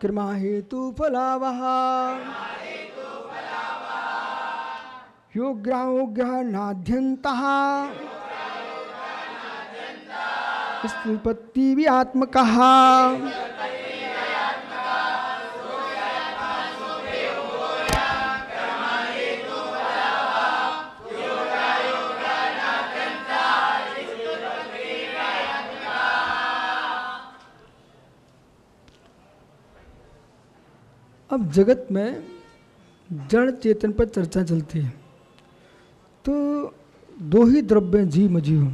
कर्मा हेतु फलावह योग्राहोग्रह नाध्यंतः स्त्रीपत्ति भी आत्मकः। अब जगत में जड़ चेतन पर चर्चा चलती है, तो दो ही द्रव्य जीव अजीव,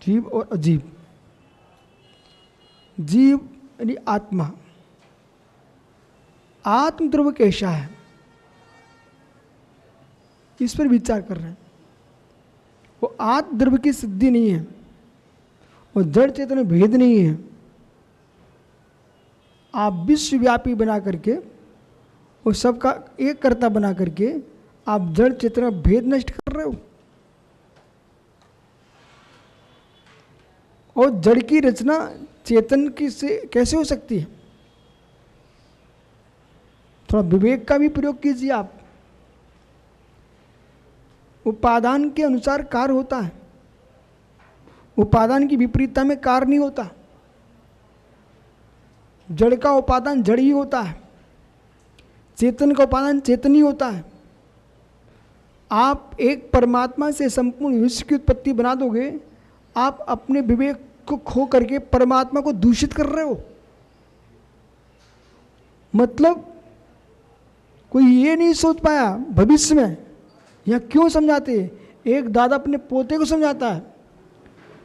जीव और अजीव। जीव यानी आत्मा, आत्म द्रव्य कैसा है इस पर विचार कर रहे हैं। वो आत्म द्रव्य की सिद्धि नहीं है और जड़ चेतन में भेद नहीं है। आप विश्वव्यापी बना करके और सबका एक कर्ता बना करके आप जड़ चेतन में भेद नष्ट कर रहे हो। और जड़ की रचना चेतन की से कैसे हो सकती है? थोड़ा विवेक का भी प्रयोग कीजिए आप। उपादान के अनुसार कार्य होता है, उपादान की विपरीतता में कार्य नहीं होता। जड़ का उपादान जड़ ही होता है, चेतन का उपादान चेतन ही होता है। आप एक परमात्मा से संपूर्ण विश्व की उत्पत्ति बना दोगे, आप अपने विवेक को खो करके परमात्मा को दूषित कर रहे हो। मतलब कोई ये नहीं सोच पाया भविष्य में, या क्यों समझाते? एक दादा अपने पोते को समझाता है,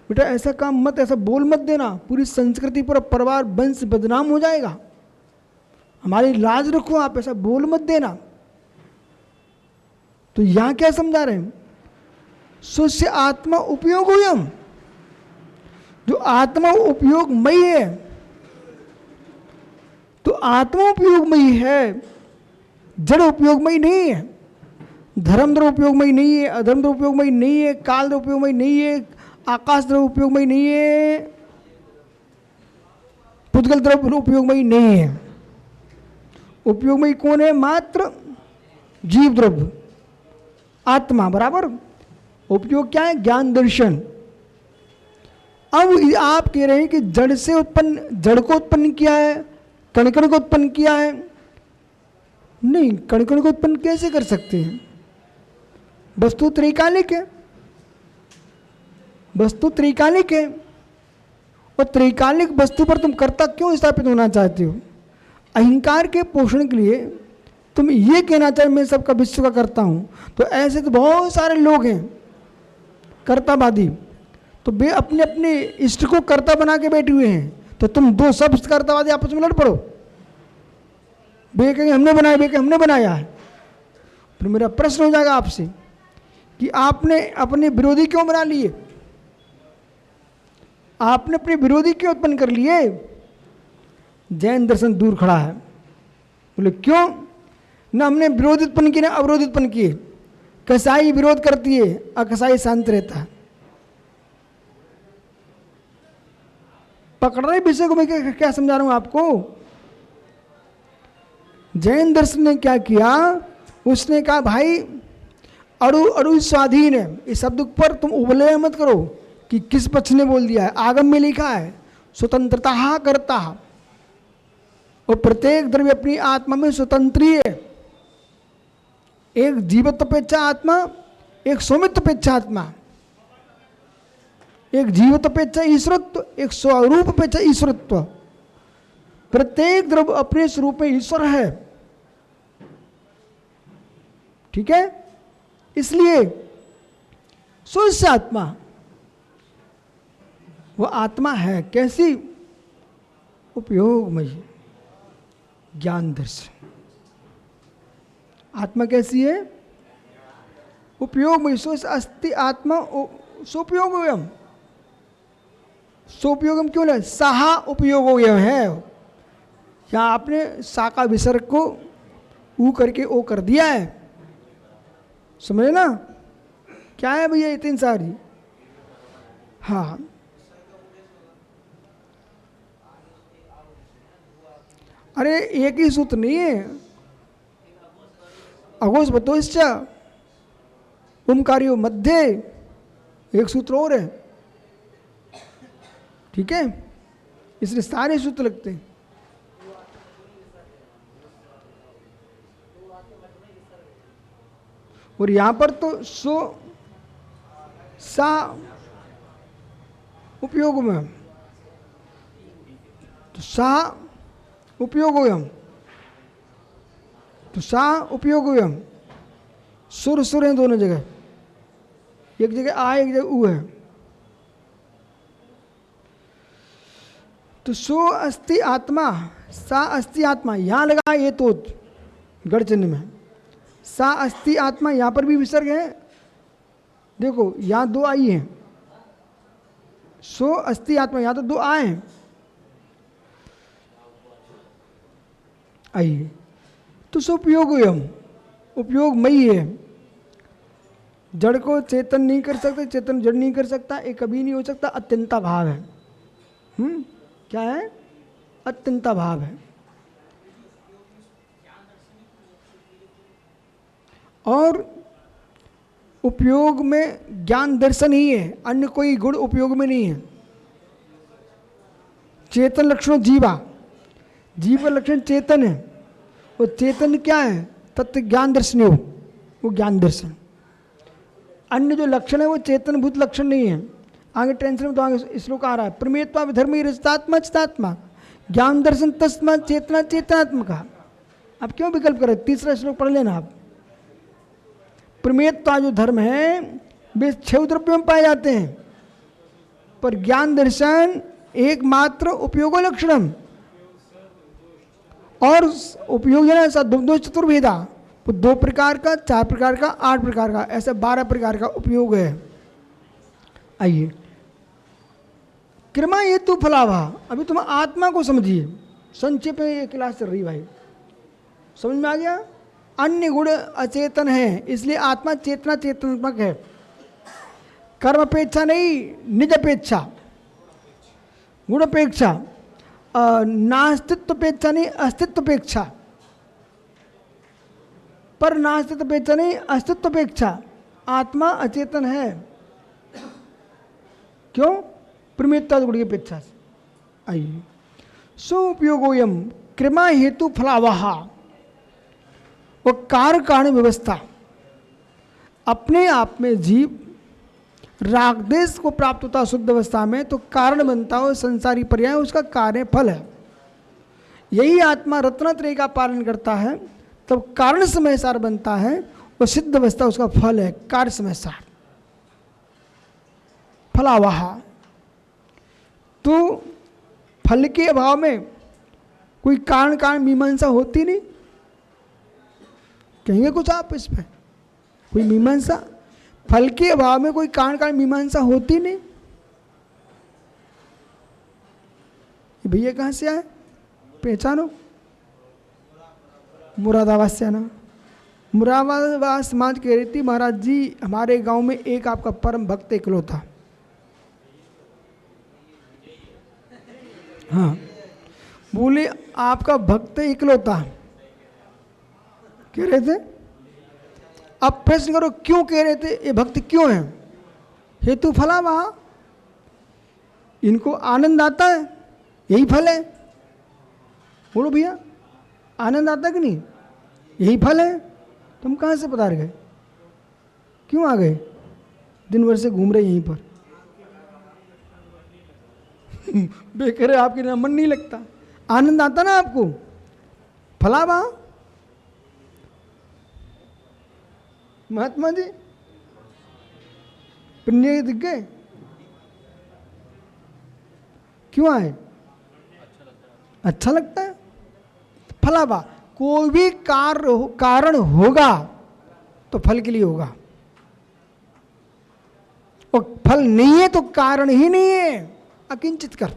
बेटा ऐसा काम मत, ऐसा बोल मत देना, पूरी संस्कृति पूरा परिवार वंश बदनाम हो जाएगा, हमारी लाज रखो, आप ऐसा बोल मत देना। तो यहां क्या समझा रहे हैं? स्वस्य आत्मा उपयोगोयम, जो आत्मा उपयोगमयी है, तो आत्मा उपयोगमयी है, जड़ उपयोगमयी नहीं है। धर्म द्रव्य उपयोगमयी नहीं है, अधर्म द्रव्य उपयोगमयी नहीं है, काल द्रव्य उपयोगमयी नहीं है, आकाश द्रव्य उपयोगमयी नहीं है, पुद्गल द्रव्य उपयोगमयी नहीं है। उपयोगमयी कौन है? मात्र जीव द्रव्य, आत्मा बराबर। उपयोग क्या है? ज्ञान दर्शन। अब आप कह रहे हैं कि जड़ से उत्पन्न, जड़ को उत्पन्न किया है, कण कण को उत्पन्न किया है। नहीं, कण कण को उत्पन्न कैसे कर सकते हैं? वस्तु त्रैकालिक है, वस्तु त्रैकालिक है, और त्रैकालिक वस्तु पर तुम कर्ता क्यों स्थापित होना चाहते हो? अहंकार के पोषण के लिए तुम ये कहना चाहे मैं सबका विश्व का करता हूं। तो ऐसे तो बहुत सारे लोग हैं कर्तावादी, तो वे अपने अपने इष्ट को कर्ता बना के बैठे हुए हैं। तो तुम दो सब कर्तावादी आपस में लड़ पड़ो, वे कहेंगे हमने बनाया, वे कहेंगे हमने बनाया है। फिर मेरा प्रश्न हो जाएगा आपसे कि आपने अपने विरोधी क्यों बना लिए? आपने अपने विरोधी क्यों उत्पन्न कर लिए? जैन दर्शन दूर खड़ा है, बोले क्यों? ना हमने विरोध उत्पन्न किए ना अवरोध उत्पन्न किए। कसाई विरोध करती है और कसाई शांत रहता है। पकड़ रहे विषय को मैं क्या समझा रहा हूं आपको? जैन दर्शन ने क्या किया? उसने कहा भाई अणु अणु स्वाधीन है, इस शब्द पर तुम उबले मत करो कि किस पक्ष ने बोल दिया है। आगम में लिखा है स्वतंत्रता करता, और प्रत्येक द्रव्य अपनी आत्मा में स्वतंत्री है। एक जीवत्वपेक्षा आत्मा, एक सौमित्वपेक्षा आत्मा, एक जीवत्वपेक्षा ईश्वरत्व, एक स्वरूपपेक्षा ईश्वरत्व। प्रत्येक द्रव्य अपने स्वरूप में ईश्वर है, ठीक है? इसलिए स्वस्य आत्मा, वह आत्मा है कैसी? उपयोगमयी, ज्ञान दर्शन। आत्मा कैसी है? उपयोगमयी। स्वस्य अस्ति आत्मा सोपयोगम। सोपयोगम क्यों है? साहा उपयोगोयम है। यहाँ आपने सा का विसर्ग को ऊ करके ओ कर दिया है, समझे ना? क्या है भैया इतनी सारी? हाँ, अरे एक ही सूत्र नहीं है, अघोष बतोश्च ओमकारियो मध्य, एक सूत्र और है, ठीक है, इसलिए सारे सूत्र लगते हैं। और यहां पर तो सो सा उपयोग में, तो सा उपयोग होयम, तो सा उपयोग होयम, सुर सुर हैं दोनों जगह, एक जगह आ एक जगह उ है। तो सो अस्ति आत्मा, सा अस्ति आत्मा, यहां लगा ये तो गढ़ चिन्ह में, सा अस्ति आत्मा, यहां पर भी विसर्ग है, देखो यहां दो आई हैं, सो अस्ति आत्मा, यहां तो दो आए हैं, आइए, तो सो उपयोग मई है, जड़ को चेतन नहीं कर सकते, चेतन जड़ नहीं कर सकता, एक कभी नहीं हो सकता, अत्यंता भाव है। क्या है? अत्यंता भाव है। और उपयोग में ज्ञान दर्शन ही है, अन्य कोई गुण उपयोग में नहीं है। चेतन लक्षण जीवा, जीव लक्षण चेतन है, और चेतन क्या है? तत्व ज्ञान दर्शन हो, वो ज्ञान दर्शन। अन्य जो लक्षण है वो चेतन भूत लक्षण नहीं है। आगे टेंशन में तो आगे श्लोक आ रहा है, प्रमेयत्वा विधर्मी रजतात्मा चितात्मा ज्ञान दर्शन तस्मा चेतना चेतनात्मका। अब क्यों विकल्प करें? तीसरा श्लोक पढ़ लेना आप। प्रमेयत्वा जो धर्म है वे 6 द्रव्यों में पाए जाते हैं, पर ज्ञान दर्शन एकमात्र उपयोगो लक्षणम, और उपयोग है ना दो चतुर्भेदा, वो 2 प्रकार का, 4 प्रकार का, 8 प्रकार का, ऐसे 12 प्रकार का उपयोग है। आइए, क्रमा हेतु फलावा, अभी तुम आत्मा को समझिए, संक्षेप में ये क्लास चल रही भाई, समझ में आ गया? अन्य गुण अचेतन है, इसलिए आत्मा चेतना चेतनात्मक है। कर्म अपेक्षा नहीं, निज अपेक्षा, गुण अपेक्षा, नास्तित्व अपेक्षा नहीं, अस्तित्व अपेक्षा, पर नास्तित्व अपेक्षा नहीं, अस्तित्व अपेक्षा। आत्मा अचेतन है, क्यों? प्रमेयता गुण की अपेक्षा से। आइए, सो उपयोगोयम क्रमा हेतु फलावहा, वो कार्य कारण व्यवस्था, अपने आप में जीव रागदेश को प्राप्त होता शुद्ध अवस्था में तो कारण बनता हो, संसारी पर्याय उसका कार्य फल है। यही आत्मा रत्नत्रय का पालन करता है तब कारण समय सार बनता है, वो सिद्ध अवस्था उसका फल है, कार्य समय सार फलावहा। तो फल के अभाव में कोई कारण कारण मीमांसा होती नहीं। कहेंगे कुछ आप इस पे? कोई मीमांसा, फल के अभाव में कोई कारण कारण मीमांसा होती नहीं। भैया कहाँ से आए? पहचानो? मुरादाबाद से आना। मुरादाबाद समाज कह रही थी, महाराज जी हमारे गांव में एक आपका परम भक्त इकलौता, हाँ बोले आपका भक्त इकलौता कह रहे थे। अब प्रश्न करो क्यों कह रहे थे, ये भक्त क्यों है? हेतु फला वहा, इनको आनंद आता है, यही फल है। बोलो भैया, आनंद आता कि नहीं? यही फल है। तुम कहाँ से पधार गए? क्यों आ गए? दिन भर से घूम रहे यहीं पर बेकर आपके ना मन नहीं लगता, आनंद आता ना आपको, फला वहा। महात्मा जी पुण्य दिख गए, क्यों आए? अच्छा लगता है। फलावा, कोई भी कारण होगा तो फल के लिए होगा, और फल नहीं है तो कारण ही नहीं है, अकिंचित कर।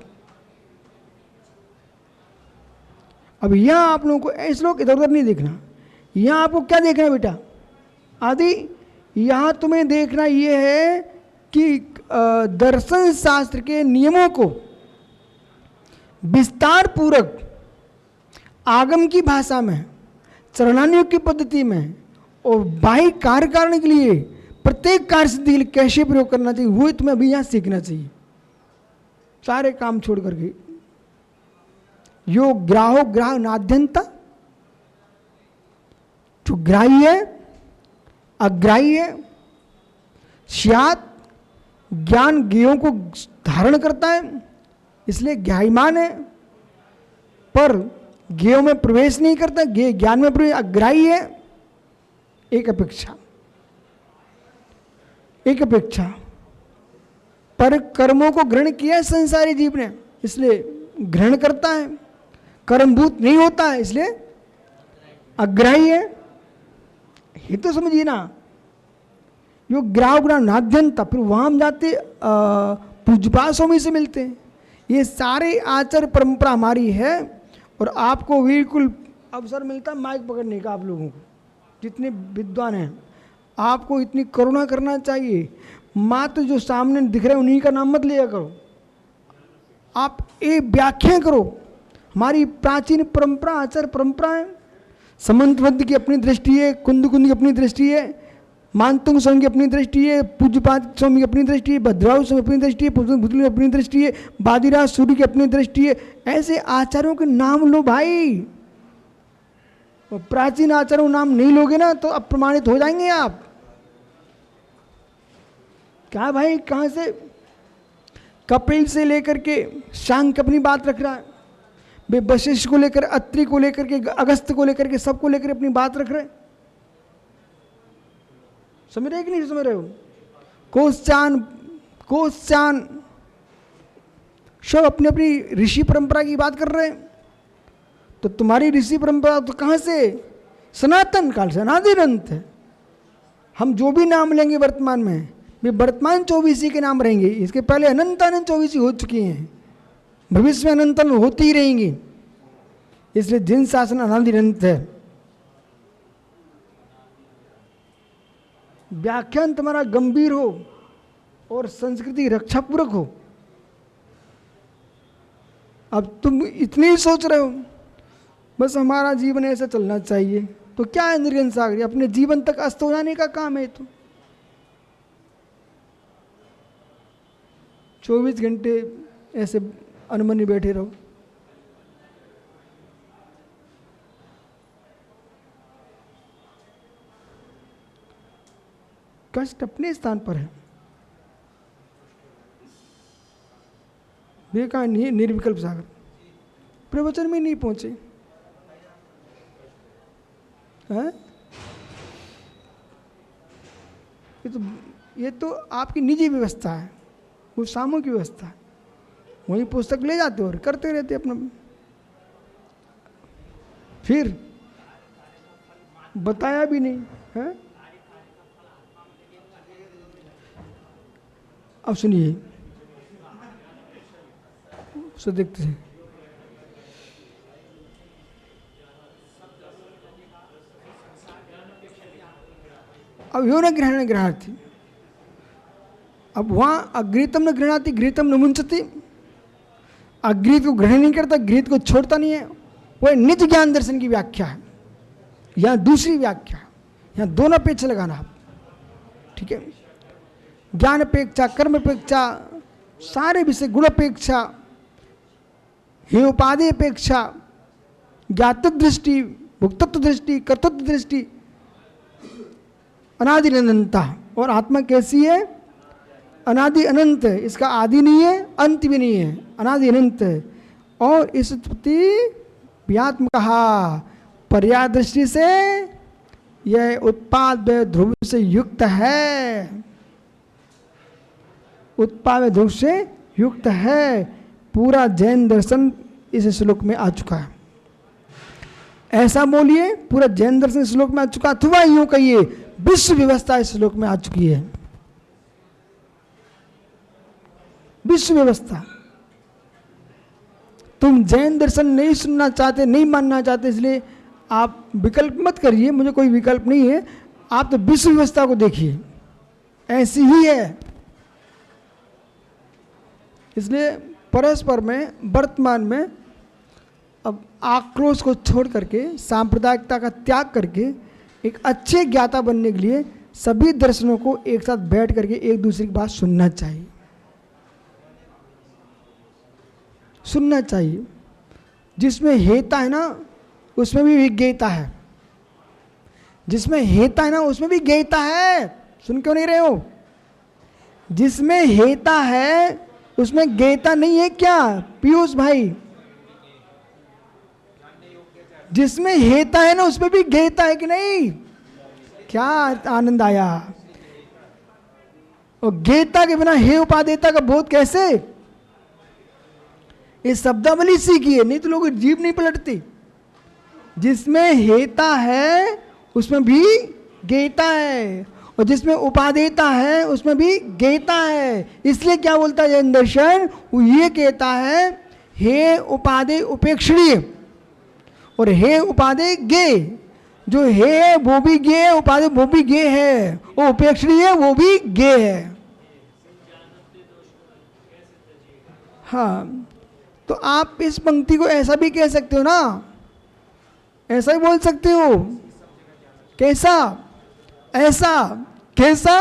अब यहां आप लोगों को ऐसे लोग इधर उधर नहीं देखना, यहां आपको क्या देखना है बेटा? आदि यहाँ तुम्हें देखना ये है कि दर्शन शास्त्र के नियमों को विस्तार पूर्वक आगम की भाषा में, चरणानुयोग की पद्धति में और बाह्य कार्य कारण के लिए, प्रत्येक कार्य सिद्धि के लिए कैसे प्रयोग करना चाहिए, वो तुम्हें अभी यहाँ सीखना चाहिए। सारे काम छोड़ करके यो ग्राहो ग्राह नाद्यंता, जो ग्राह्य है अग्राह्य है, स्यात् ज्ञान ज्ञेयों को धारण करता है इसलिए ज्ञायमान है, पर ज्ञेयों में प्रवेश नहीं करता, ज्ञान में प्रवेश अग्राह्य है। एक अपेक्षा पर कर्मों को ग्रहण किया है संसारी जीव ने, इसलिए ग्रहण करता है, कर्मभूत नहीं होता है इसलिए अग्राह्य है। ये तो समझिए ना, यो ग्राह ग्राह नाद्यंता, फिर वहां हम जाते पूज्यपाद स्वामी से मिलते हैं। ये सारे आचार परंपरा हमारी है और आपको बिल्कुल अवसर मिलता है माइक पकड़ने का। आप लोगों को जितने विद्वान हैं, आपको इतनी करुणा करना चाहिए, मात्र जो सामने दिख रहे हैं उन्हीं का नाम मत लिया करो, आप एक व्याख्या करो। हमारी प्राचीन परंपरा आचार परंपरा है, समंतवद्य की अपनी दृष्टि है, कुंद की अपनी दृष्टि है, मानतुंग स्वामी की अपनी दृष्टि है, पूज्यपाद स्वामी की अपनी दृष्टि है, भद्रवाह स्वामी की अपनी दृष्टि है, भुतली की अपनी दृष्टि है, बादीराज सूर्य की अपनी दृष्टि है। ऐसे आचार्यों के नाम लो भाई, और प्राचीन आचार्यों नाम नहीं लोगे ना तो अप्रमाणित हो जाएंगे आप। क्या भाई, कहाँ से कपिल से लेकर के शांक अपनी बात रख रहा है, वे वशिष्ठ को लेकर, अत्रि को लेकर के, अगस्त को लेकर के, सबको लेकर अपनी बात रख रहे। समझ रहे कि नहीं समझ रहे हो? कोश्चान सब अपनी अपनी ऋषि परंपरा की बात कर रहे हैं। तो तुम्हारी ऋषि परंपरा तो कहाँ से? सनातन काल से, अनादिरंत है। हम जो भी नाम लेंगे वर्तमान में, वे वर्तमान 24 के नाम रहेंगे। इसके पहले अनंत 24 हो चुकी हैं, भविष्य में अनंत होती ही रहेंगी। इसलिए जिन शासन अनादिरंत है। व्याख्यान तुम्हारा गंभीर हो और संस्कृति रक्षापूर्वक हो। अब तुम इतनी ही सोच रहे हो बस हमारा जीवन ऐसा चलना चाहिए, तो क्या है निर्गन सागर? अपने जीवन तक अस्त हो जाने का काम है। तो 24 घंटे ऐसे अनमनी बैठे रहो। कष्ट अपने स्थान पर है, वे कहा निर्विकल्प सागर प्रवचन में नहीं पहुंचे हैं? ये तो आपकी निजी व्यवस्था है, वो सामूहिक व्यवस्था है। वही पुस्तक ले जाते और करते रहते अपना, फिर बताया भी नहीं है। अब सुनिए, उसे देखते हैं। अब यो न ग्रहण ग्रहणार्थी, अब वहां अग्रीतम न ग्रहणार्थी गृहीतम न मुंचती। अग्रीत को ग्रहण नहीं करता, गृहीत को छोड़ता नहीं है। वह निज ज्ञान दर्शन की व्याख्या है। यहाँ दूसरी व्याख्या, यहाँ दोनों अपेक्षा लगाना आप, ठीक है? ज्ञान अपेक्षा, कर्म अपेक्षा, सारे विषय, गुण अपेक्षा, हे उपाधि अपेक्षा, ज्ञातत्व दृष्टि, भुक्तत्व दृष्टि, कर्तृत्व दृष्टि, अनादि अनंता। और आत्मा कैसी है? अनादि अनंत है, इसका आदि नहीं है, अंत भी नहीं है, अनादि अनंत है। और इस प्रति व्यात्म कहा, पर्याय दृष्टि से यह उत्पाद व ध्रुव से युक्त है। उत्पाद व ध्रुव से युक्त है। पूरा जैन दर्शन इस श्लोक में आ चुका है। ऐसा बोलिए, पूरा जैन दर्शन इस श्लोक में आ चुका, अथवा यूं कहिए विश्व व्यवस्था इस श्लोक में आ चुकी है। विश्व व्यवस्था। तुम जैन दर्शन नहीं सुनना चाहते, नहीं मानना चाहते, इसलिए आप विकल्प मत करिए, मुझे कोई विकल्प नहीं है। आप तो विश्व व्यवस्था को देखिए, ऐसी ही है। इसलिए परस्पर में वर्तमान में अब आक्रोश को छोड़ करके, सांप्रदायिकता का त्याग करके एक अच्छे ज्ञाता बनने के लिए सभी दर्शनों को एक साथ बैठ करके एक दूसरे की बात सुनना चाहिए, सुनना चाहिए। जिसमें हेता है ना उसमें भी विज्ञता है, जिसमें हेता है ना उसमें भी ज्ञता है। सुन क्यों नहीं रहे हो? जिसमें हेता है उसमें ज्ञता नहीं है क्या पीयूष भाई? जिसमें हेता है ना उसमें भी ज्ञता है कि नहीं? क्या आनंद आया। और ज्ञता के बिना हे उपादेयता का बोध कैसे? ये शब्दावली सीखिए, नहीं तो लोग जीभ नहीं पलटती। जिसमें हेता है उसमें भी ज्ञता है, और जिसमें उपादेयता है उसमें भी ज्ञता है। इसलिए क्या बोलता है जैन दर्शन? वो ये कहता है हे उपादेय उपेक्षणीय और हे उपादेय ज्ञेय। जो हे है वो भी ज्ञेय है, उपादेय वो भी ज्ञेय है, वो उपेक्षणीय है वो भी ज्ञेय है। हाँ, तो आप इस पंक्ति को ऐसा भी कह सकते हो ना, ऐसा ही बोल सकते हो। कैसा? ऐसा। कैसा?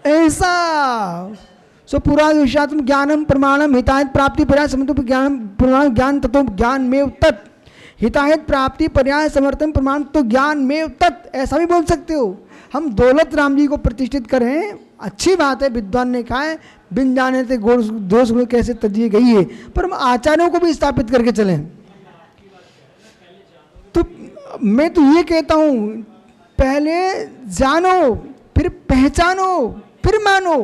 ऐसा। सो पूरा विषयात्म ज्ञानम प्रमाणम हिताहित प्राप्ति पर्याय समर्थन ज्ञान प्रमाण ज्ञान तत्व ज्ञान में तत् हिताहित प्राप्ति पर्याय समर्थन प्रमाण तो ज्ञान में तत्, ऐसा भी बोल सकते हो। हम दौलत राम जी को प्रतिष्ठित करें, अच्छी बात है, विद्वान ने कहा है बिन जाने से दोष गुण कैसे तजिए गई है, पर हम आचार्यों को भी स्थापित करके चलें। तो मैं तो ये कहता हूँ पहले जानो फिर पहचानो फिर मानो।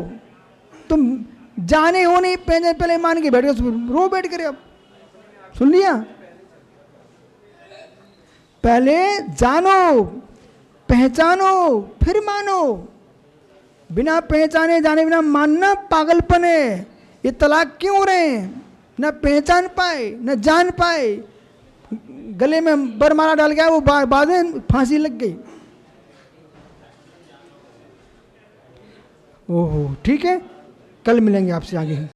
तुम जाने हो नहीं, पहले मान के बैठ गए, रो बैठ करे। अब सुन लिया? पहले जानो पहचानो फिर मानो। बिना पहचाने जाने बिना मानना पागलपन है। ये तलाक क्यों हो रहे हैं? न पहचान पाए न जान पाए, गले में बरमाला डाल गया, वो बाद में फांसी लग गई। ओहो, ठीक है, कल मिलेंगे आपसे आगे।